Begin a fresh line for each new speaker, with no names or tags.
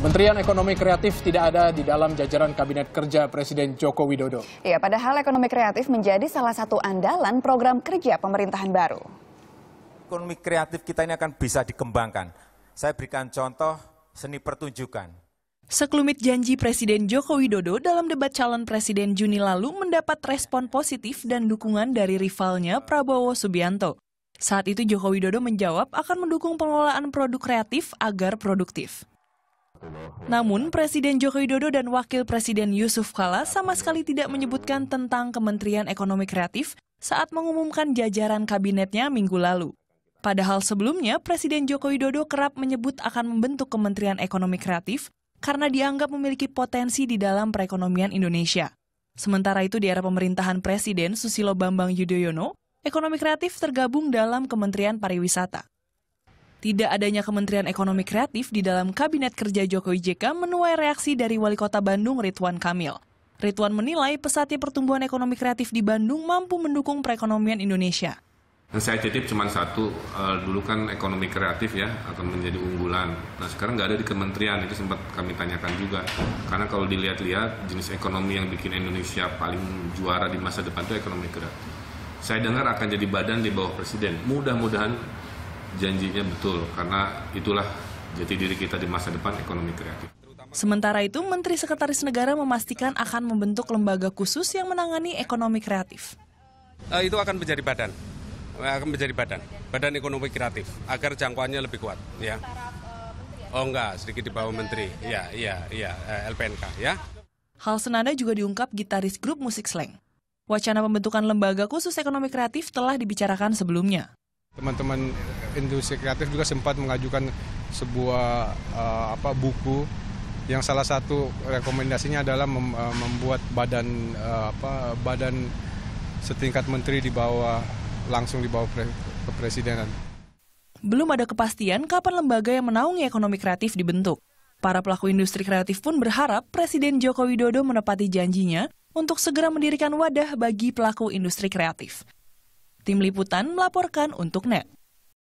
Kementerian Ekonomi Kreatif tidak ada di dalam jajaran Kabinet Kerja Presiden Joko Widodo.
Ya, padahal ekonomi kreatif menjadi salah satu andalan program kerja pemerintahan baru.
Ekonomi kreatif kita ini akan bisa dikembangkan. Saya berikan contoh seni pertunjukan.
Sekelumit janji Presiden Joko Widodo dalam debat calon presiden Juni lalu mendapat respon positif dan dukungan dari rivalnya Prabowo Subianto. Saat itu Joko Widodo menjawab akan mendukung pengelolaan produk kreatif agar produktif. Namun, Presiden Joko Widodo dan Wakil Presiden Yusuf Kala sama sekali tidak menyebutkan tentang Kementerian Ekonomi Kreatif saat mengumumkan jajaran kabinetnya minggu lalu. Padahal sebelumnya, Presiden Joko Widodo kerap menyebut akan membentuk Kementerian Ekonomi Kreatif karena dianggap memiliki potensi di dalam perekonomian Indonesia. Sementara itu di era pemerintahan Presiden Susilo Bambang Yudhoyono, ekonomi kreatif tergabung dalam Kementerian Pariwisata. Tidak adanya Kementerian Ekonomi Kreatif di dalam Kabinet Kerja Jokowi JK menuai reaksi dari Wali Kota Bandung Ridwan Kamil. Ridwan menilai pesatnya pertumbuhan ekonomi kreatif di Bandung mampu mendukung perekonomian Indonesia.
Yang saya titip cuma satu, dulu kan ekonomi kreatif ya akan menjadi unggulan. Nah sekarang nggak ada di kementerian, itu sempat kami tanyakan juga. Karena kalau dilihat-lihat jenis ekonomi yang bikin Indonesia paling juara di masa depan itu ekonomi kreatif. Saya dengar akan jadi badan di bawah presiden, mudah-mudahan janjinya betul, karena itulah jati diri kita di masa depan ekonomi kreatif.
Sementara itu, Menteri Sekretaris Negara memastikan akan membentuk lembaga khusus yang menangani ekonomi kreatif.
Itu akan menjadi badan ekonomi kreatif, agar jangkauannya lebih kuat. Ya. Oh enggak, sedikit di bawah Menteri, LPNK. Ya.
Hal senada juga diungkap gitaris grup musik Slank. Wacana pembentukan lembaga khusus ekonomi kreatif telah dibicarakan sebelumnya.
Teman-teman industri kreatif juga sempat mengajukan sebuah buku yang salah satu rekomendasinya adalah membuat badan setingkat menteri langsung di bawah kepresidenan.
Belum ada kepastian kapan lembaga yang menaungi ekonomi kreatif dibentuk. Para pelaku industri kreatif pun berharap Presiden Joko Widodo menepati janjinya untuk segera mendirikan wadah bagi pelaku industri kreatif. Tim Liputan melaporkan untuk NET.